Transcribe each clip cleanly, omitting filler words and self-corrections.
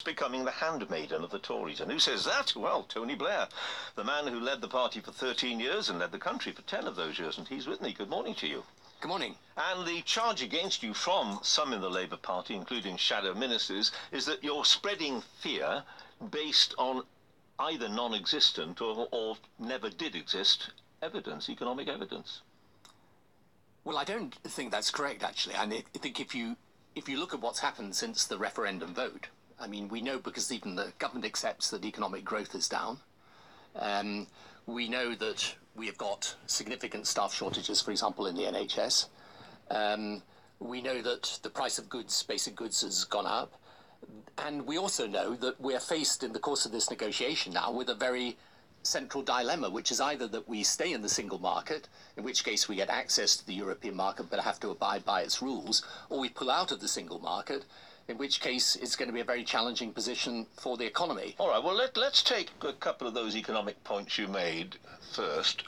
becoming the handmaiden of the Tories. And who says that? Well, Tony Blair, the man who led the party for 13 years and led the country for 10 of those years. And he's with me. Good morning to you. Good morning. And the charge against you from some in the Labour Party, including shadow ministers, is that you're spreading fear based on either non-existent or never did exist evidence, economic evidence. Well, I don't think that's correct, actually. I think if you look at what's happened since the referendum vote, I mean, we know because even the government accepts that economic growth is down. We know that we have got significant staff shortages, for example, in the NHS. We know that the price of goods, basic goods, has gone up. And we also know that we're faced in the course of this negotiation now with a very central dilemma, which is either that we stay in the single market, in which case we get access to the European market but have to abide by its rules, or we pull out of the single market, in which case it's going to be a very challenging position for the economy. All right, well, let's take a couple of those economic points you made first.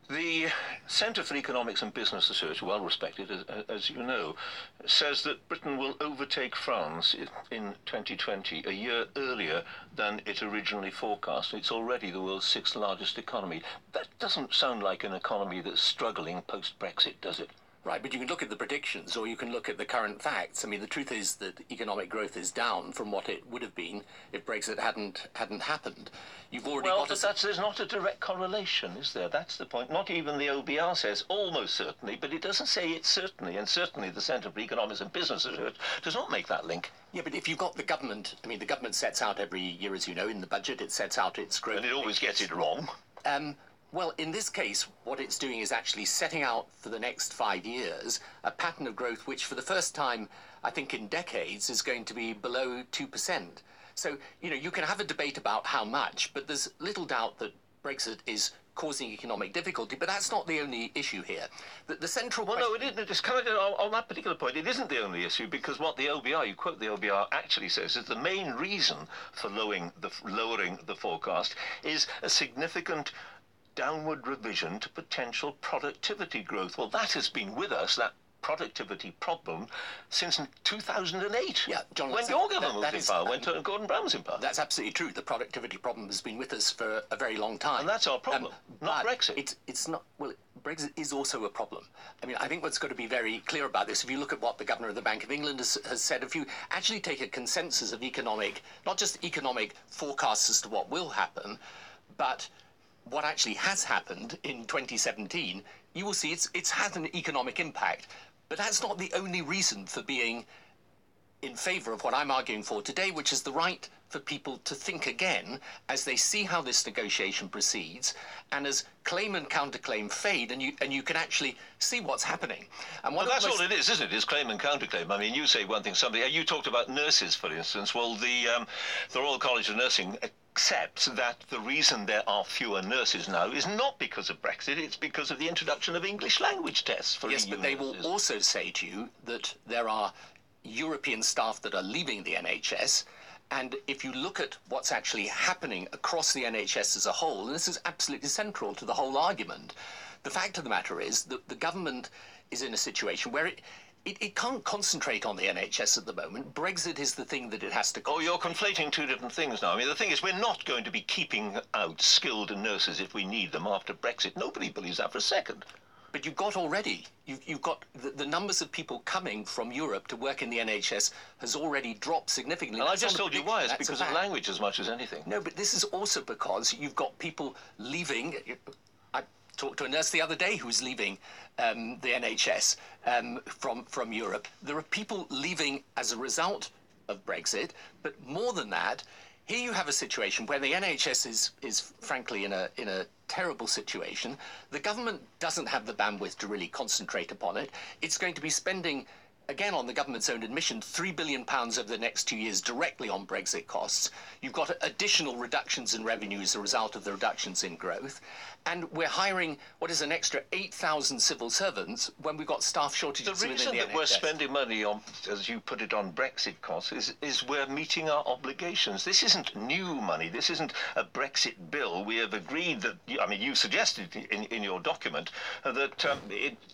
The Centre for Economics and Business Research, well respected, as you know, says that Britain will overtake France in 2020, a year earlier than it originally forecast. It's already the world's sixth largest economy. That doesn't sound like an economy that's struggling post-Brexit, does it? Right, but you can look at the predictions or you can look at the current facts. I mean, the truth is that economic growth is down from what it would have been if Brexit hadn't happened. You've already got there's not a direct correlation, is there? That's the point. Not even the OBR says almost certainly, but it doesn't say it's certainly, and certainly the Centre for Economics and Business Research does not make that link. Yeah, but if you've got the government, I mean, the government sets out every year, as you know, in the budget, it sets out its growth. And it always gets it wrong. Well, in this case, what it's doing is actually setting out for the next 5 years a pattern of growth which, for the first time, I think in decades, is going to be below 2%. So, you know, you can have a debate about how much, but there's little doubt that Brexit is causing economic difficulty, but that's not the only issue here. The central question... Well, no, it isn't. It's kind of, on that particular point, it isn't the only issue, because what the OBR, you quote the OBR, actually says is the main reason for lowering the forecast is a significant downward revision to potential productivity growth. Well, that has been with us, that productivity problem, since 2008. Yeah, John, when your government was in power, when Gordon Brown was in power. That's absolutely true. The productivity problem has been with us for a very long time. And that's our problem, not Brexit. It's not, well, Brexit is also a problem. I mean, I think what's got to be very clear about this, if you look at what the Governor of the Bank of England has said, if you actually take a consensus of economic, not just economic forecasts as to what will happen, but what actually has happened in 2017, you will see it's had an economic impact. But that's not the only reason for being in favour of what I'm arguing for today, which is the right for people to think again as they see how this negotiation proceeds and as claim and counterclaim fade, and you can actually see what's happening. And well, that's all it is, isn't it? Is claim and counterclaim. I mean, you say one thing, you talked about nurses, for instance. Well, the Royal College of Nursing accepts that the reason there are fewer nurses now is not because of Brexit, it's because of the introduction of English language tests for EU Yes, but they will also say to you that there are European staff that are leaving the NHS, and if you look at what's actually happening across the NHS as a whole, and this is absolutely central to the whole argument, the fact of the matter is that the government is in a situation where it can't concentrate on the NHS at the moment. Brexit is the thing that it has to... Oh, you're conflating two different things now. I mean, the thing is, we're not going to be keeping out skilled nurses if we need them after Brexit. Nobody believes that for a second. But you've got already, you've got the numbers of people coming from Europe to work in the NHS has already dropped significantly. And I just told you why. It's because of language as much as anything. No, but this is also because you've got people leaving. I talked to a nurse the other day who's leaving the NHS from Europe. There are people leaving as a result of Brexit, but more than that, here you have a situation where the NHS is frankly in a terrible situation. The government doesn't have the bandwidth to really concentrate upon it. It's going to be spending, again on the government's own admission, £3 billion over the next 2 years directly on Brexit costs. You've got additional reductions in revenue as a result of the reductions in growth. And we're hiring, what is an extra 8,000 civil servants when we've got staff shortages within the NHS. The reason that we're spending money on, as you put it, on Brexit costs is we're meeting our obligations. This isn't new money. This isn't a Brexit bill. We have agreed that, I mean, you suggested in your document that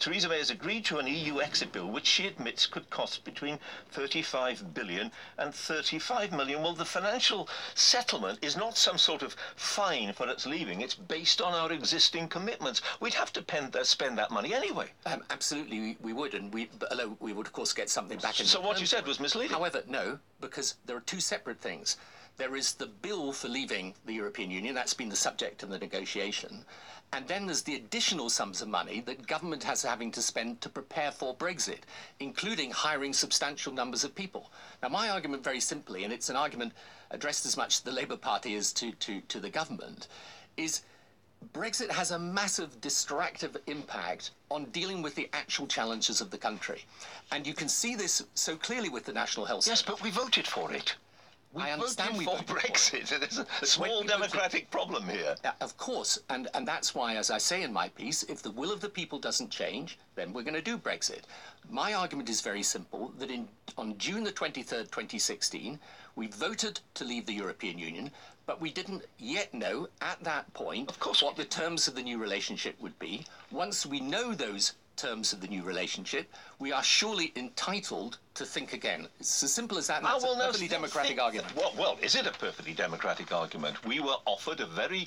Theresa May has agreed to an EU exit bill, which she admits this could cost between 35 billion and 35 million. Well, the financial settlement is not some sort of fine for its leaving. It's based on our existing commitments. We'd have to spend that money anyway. Absolutely, we would, and although we would, of course, get something back in. So what you said was misleading. However, no, because there are two separate things. There is the bill for leaving the European Union. That's been the subject of the negotiation. And then there's the additional sums of money that government has having to spend to prepare for Brexit, including hiring substantial numbers of people. Now, my argument, very simply, and it's an argument addressed as much to the Labour Party as to the government, is Brexit has a massive distractive impact on dealing with the actual challenges of the country. And you can see this so clearly with the National Health Service. Yes, but we voted for it. I understand we voted for Brexit. There's a small democratic problem here. Of course, and that's why, as I say in my piece, if the will of the people doesn't change, then we're going to do Brexit. My argument is very simple, that on June the 23rd, 2016, we voted to leave the European Union, but we didn't yet know at that point what the terms of the new relationship would be. Once we know those terms of the new relationship, we are surely entitled to think again. It's as simple as that. And that's a perfectly democratic argument. Well, is it a perfectly democratic argument? We were offered a very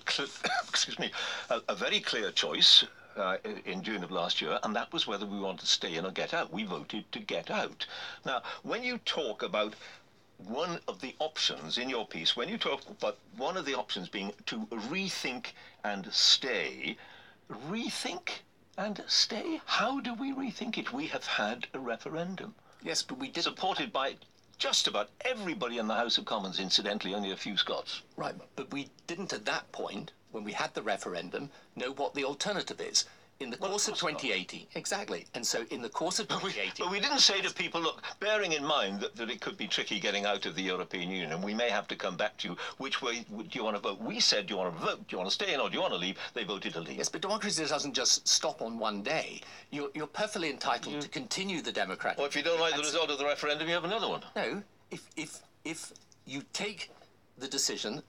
a very clear choice in June of last year, and that was whether we wanted to stay in or get out. We voted to get out. Now, when you talk about one of the options in your piece, when you talk about one of the options being to rethink and stay, rethink and stay? How do we rethink it? We have had a referendum. Yes, but we did. Supported by just about everybody in the House of Commons, incidentally, only a few Scots. Right, but we didn't at that point, when we had the referendum, know what the alternative is. In the course of 2018, exactly. And so in the course of 2018... But we didn't say to people, look, bearing in mind that it could be tricky getting out of the European Union, and we may have to come back to you, which way do you want to vote? We said, do you want to vote? Do you want to stay in or do you want to leave? They voted to leave. Yes, but democracy doesn't just stop on one day. You're perfectly entitled to continue the democratic... Well, if you don't like the result of the referendum, you have another one. No, if you take the decision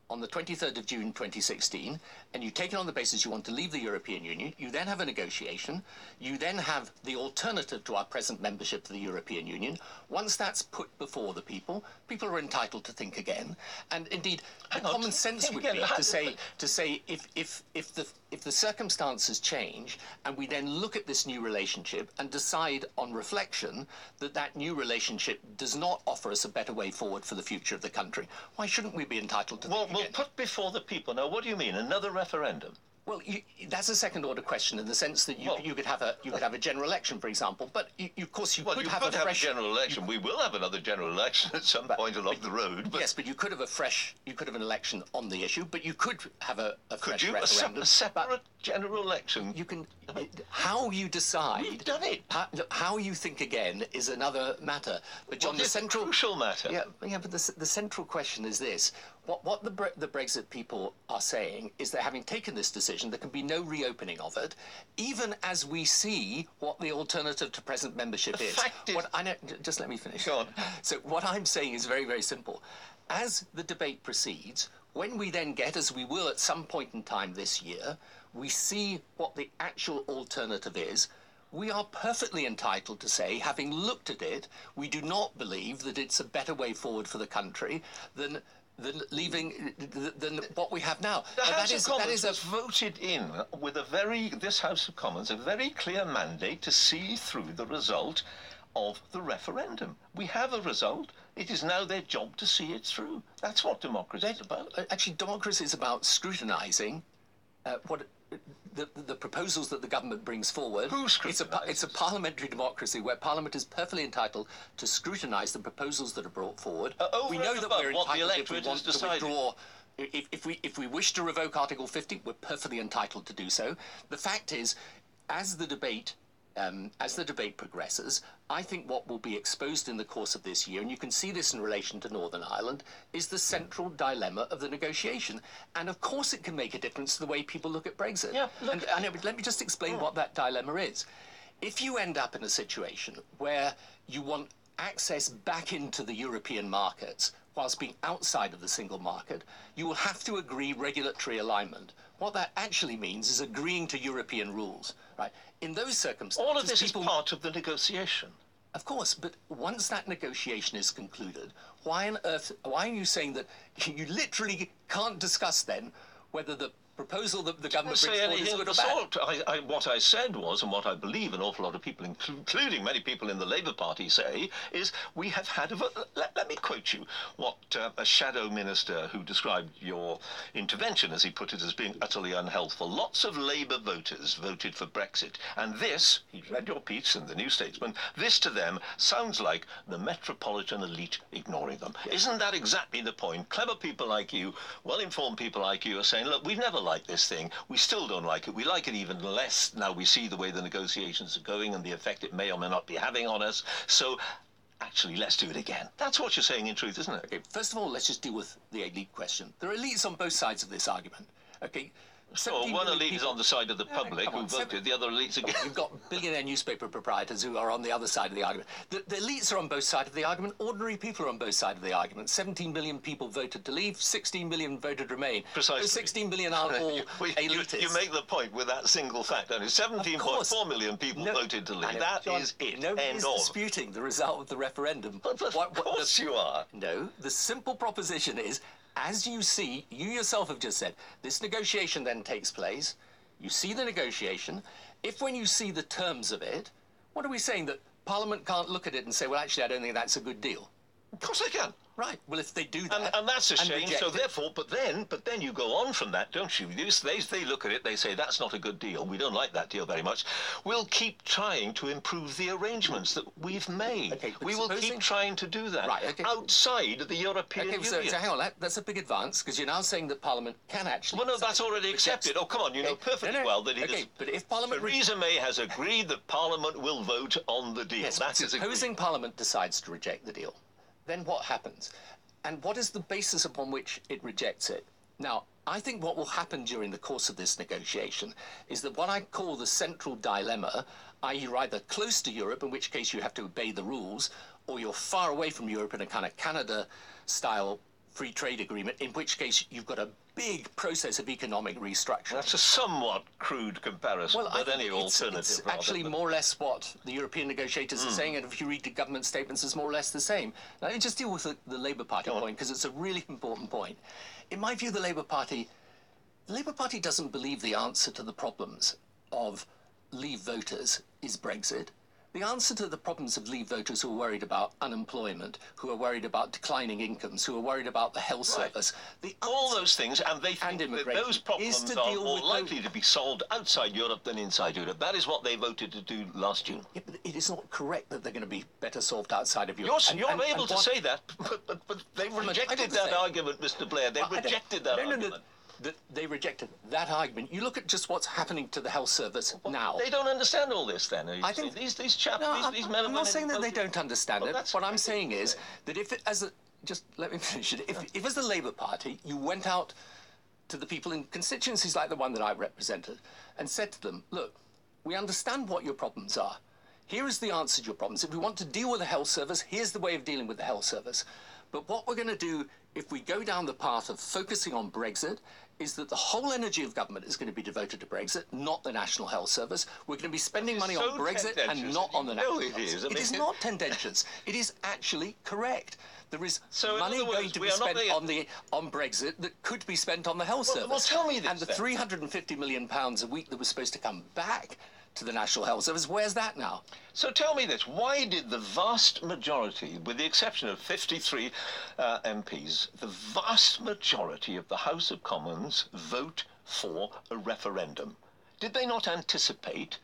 on the 23rd of June 2016, and you take it on the basis you want to leave the European Union, you then have a negotiation, you then have the alternative to our present membership of the European Union. Once that's put before the people, people are entitled to think again. And indeed, common sense would be to say if the circumstances change, and we then look at this new relationship and decide on reflection that that new relationship does not offer us a better way forward for the future of the country, why shouldn't we be entitled to think again? Well, put before the people. Now, what do you mean? Another referendum? Well, that's a second-order question in the sense that you could have a general election, for example. But of course, you could have a general election. We will have another general election at some point along the road. But yes, but you could have an election on the issue. But you could have a fresh referendum. A separate general election. You can. How you decide. We've done it. How you think again is another matter. But John, it's a crucial matter. Yeah. But the central question is this: what the Brexit people are saying is that having taken this decision, there can be no reopening of it, even as we see what the alternative to present membership is. Just let me finish. Go on. So what I'm saying is very, very simple. As the debate proceeds, when we then get, as we will at some point in time this year, we see what the actual alternative is, we are perfectly entitled to say, having looked at it, we do not believe that it's a better way forward for the country than what we have now. The House of Commons was voted in with this House of Commons, a very clear mandate to see through the result of the referendum. We have a result. It is now their job to see it through. That's what democracy is about. Actually, democracy is about scrutinising the proposals that the government brings forward. Who scrutinises? It's a parliamentary democracy where Parliament is perfectly entitled to scrutinise the proposals that are brought forward. We know that we're entitled, if we want to withdraw. If we wish to revoke Article 50, we're perfectly entitled to do so. The fact is, as the debate progresses, I think what will be exposed in the course of this year, and you can see this in relation to Northern Ireland, is the central dilemma of the negotiation. And of course it can make a difference to the way people look at Brexit. Yeah, let me just explain what that dilemma is. If you end up in a situation where you want access back into the European markets whilst being outside of the single market, you will have to agree regulatory alignment. What that actually means is agreeing to European rules, right? In those circumstances, all of this is part of the negotiation. Of course, but once that negotiation is concluded, why on earth, why are you saying that you literally can't discuss then whether the proposal that the government brings forward is good or bad? What I said was, and what I believe an awful lot of people, including many people in the Labour Party, say, is we have had a... Let me quote you what a shadow minister who described your intervention, as he put it, as being utterly unhelpful. Lots of Labour voters voted for Brexit, and this, he read your piece in the New Statesman, this to them sounds like the metropolitan elite ignoring them. Yes. Isn't that exactly the point? Clever people like you, well-informed people like you are saying, look, we've never liked this thing. We still don't like it. We like it even less now we see the way the negotiations are going and the effect it may or may not be having on us. So actually, let's do it again. That's what you're saying in truth, isn't it? Okay, first of all, let's just deal with the elite question. There are elites on both sides of this argument. Okay. So one elite is on the side of the public who voted, the other elites again. You've got billionaire newspaper proprietors who are on the other side of the argument. The elites are on both sides of the argument. Ordinary people are on both sides of the argument. 17 million people voted to leave, 16 million voted remain. Precisely. Those 16 million aren't all elitists. You make the point with that single fact, don't you? 17.4 million people voted to leave. That is it. Nobody's disputing the result of the referendum. But of course you are. No, the simple proposition is, as you see, you yourself have just said, this negotiation then takes place. You see the negotiation. If when you see the terms of it, what are we saying? That Parliament can't look at it and say, well, actually, I don't think that's a good deal? Of course they can. Right. Well, if they do that, and that's a shame. So therefore, but then you go on from that, don't you? They look at it. They say that's not a good deal. We don't like that deal very much. We'll keep trying to improve the arrangements that we've made. Okay, we will keep trying to do that outside the European Union. So hang on, that's a big advance because you're now saying that Parliament can actually. Well, no, that's already accepted. Oh, come on, you know perfectly well that it is. But if Parliament, Theresa May has agreed that Parliament will vote on the deal. Yes, that is agreed. Supposing Parliament decides to reject the deal, then what happens? And what is the basis upon which it rejects it? Now, I think what will happen during the course of this negotiation is that what I call the central dilemma, i.e. you're either close to Europe, in which case you have to obey the rules, or you're far away from Europe in a kind of Canada-style free trade agreement, in which case you've got a big process of economic restructuring. That's a somewhat crude comparison, but any alternative. It's actually more or less what the European negotiators are saying, and if you read the government statements, it's more or less the same. Now, let me just deal with the Labour Party point, because it's a really important point. In my view, the Labour Party doesn't believe the answer to the problems of Leave voters is Brexit. The answer to the problems of Leave voters who are worried about unemployment, who are worried about declining incomes, who are worried about the health service, all those things, and they think that those problems are more likely to be solved outside Europe than inside Europe. That is what they voted to do last June. Yeah, but it is not correct that they're going to be better solved outside of Europe. You're able to say that, but they rejected that argument, Mr. Blair. They rejected that argument. That they rejected that argument. You look at just what's happening to the health service now. They don't understand all this, then. I think these chaps, these men. I'm not saying that they don't understand it. What I'm saying is that if, just let me finish it. If as the Labour Party, you went out to the people in constituencies like the one that I represented and said to them, look, we understand what your problems are. Here is the answer to your problems. If we want to deal with the health service, here's the way of dealing with the health service. But what we're going to do if we go down the path of focusing on Brexit is that the whole energy of government is going to be devoted to Brexit, not the National Health Service. We're going to be spending money on Brexit and not on the National Health Service. It is not tendentious. It is actually correct. There is money going to be spent on Brexit that could be spent on the health service. Well, tell me this. And the £350 million a week that was supposed to come back to the National Health Service, where's that now? So tell me this, why did the vast majority, with the exception of 53 MPs, the vast majority of the House of Commons vote for a referendum? Did they not anticipate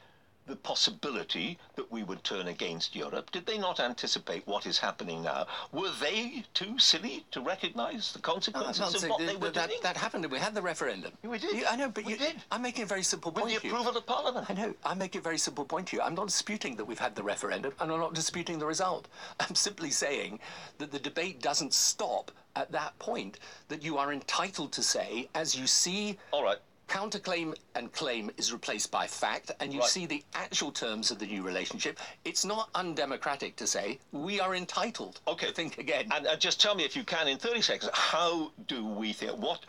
the possibility that we would turn against Europe? Did they not anticipate what is happening now? Were they too silly to recognise the consequences of what they were doing? That happened. We had the referendum. We did. I know, but we did. I'm making a very simple point to you. With the approval of Parliament. I know. I'm making a very simple point to you. I'm not disputing that we've had the referendum, and I'm not disputing the result. I'm simply saying that the debate doesn't stop at that point, that you are entitled to say, as you see... All right. Counterclaim and claim is replaced by fact, and you see the actual terms of the new relationship. It's not undemocratic to say we are entitled to think again. And just tell me, if you can, in 30 seconds, how do we think, what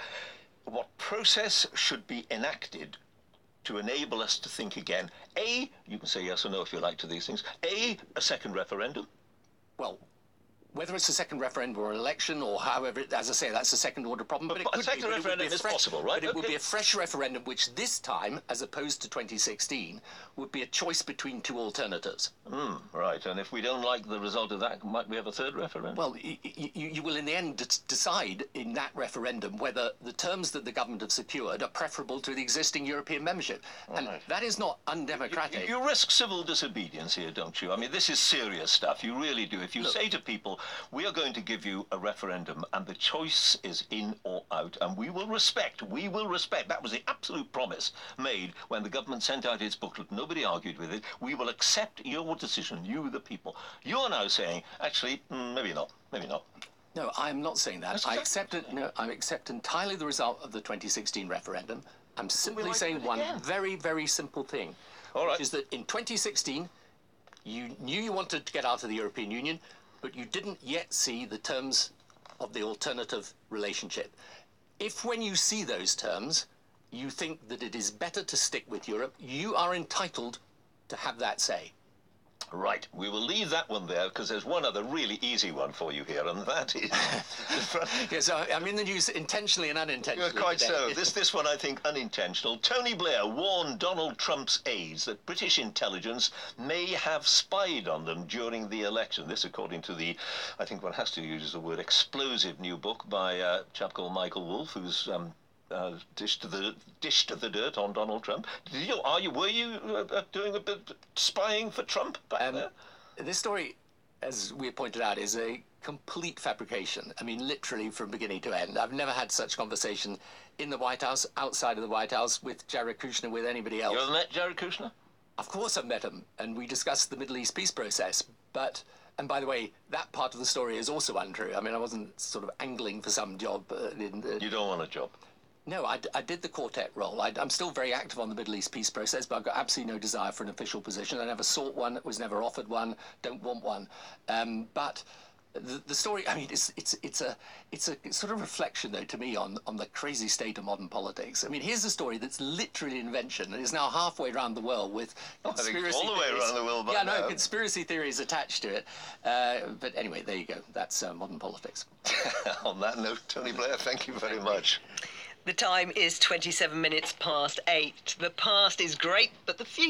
process should be enacted to enable us to think again. A, you can say yes or no if you like to these things. A second referendum. Well, whether it's a second referendum or an election or however, as I say, that's a second order problem. But it could a second referendum is possible, right? But it would be a fresh referendum, which this time, as opposed to 2016, would be a choice between two alternatives. Right, and if we don't like the result of that, might we have a third referendum? Well, you will in the end decide in that referendum whether the terms that the government have secured are preferable to the existing European membership. And that is not undemocratic. You risk civil disobedience here, don't you? I mean, this is serious stuff. You really do. If you say to people, we are going to give you a referendum and the choice is in or out, and we will respect. That was the absolute promise made when the government sent out its booklet. Nobody argued with it. We will accept your decision, you the people. You're now saying, actually, maybe not. No, I'm not saying that. I accept entirely the result of the 2016 referendum. I'm simply saying one very, very simple thing, which is that in 2016, you knew you wanted to get out of the European Union, but you didn't yet see the terms of the alternative relationship. If when you see those terms, you think that it is better to stick with Europe, you are entitled to have that say. Right, we will leave that one there because there's one other really easy one for you here, and that is... Yes, I'm in the news intentionally and unintentionally. Quite so. This one, I think, unintentional. Tony Blair warned Donald Trump's aides that British intelligence may have spied on them during the election. This, according to the, I think one has to use the word explosive new book by a chap called Michael Wolff, who's... dish to the dirt on Donald Trump. Were you doing a bit of spying for Trump back there? This story, as we pointed out, is a complete fabrication. I mean, literally from beginning to end. I've never had such conversation in the White House, outside of the White House, with Jared Kushner, with anybody else. You met Jared Kushner? Of course I've met him, and we discussed the Middle East peace process. But, and by the way, that part of the story is also untrue. I mean, I wasn't sort of angling for some job. You don't want a job? No, I did the quartet role. I'm still very active on the Middle East peace process, but I've got absolutely no desire for an official position. I never sought one, was never offered one, don't want one. But the story, I mean, it's a sort of reflection, though, to me on the crazy state of modern politics. I mean, here's a story that's literally an invention and is now halfway around the world with conspiracy all the way around the world by now. No, conspiracy theories attached to it. But anyway, there you go. That's modern politics. On that note, Tony Blair, thank you very much. The time is 27 minutes past 8. The past is great, but the future...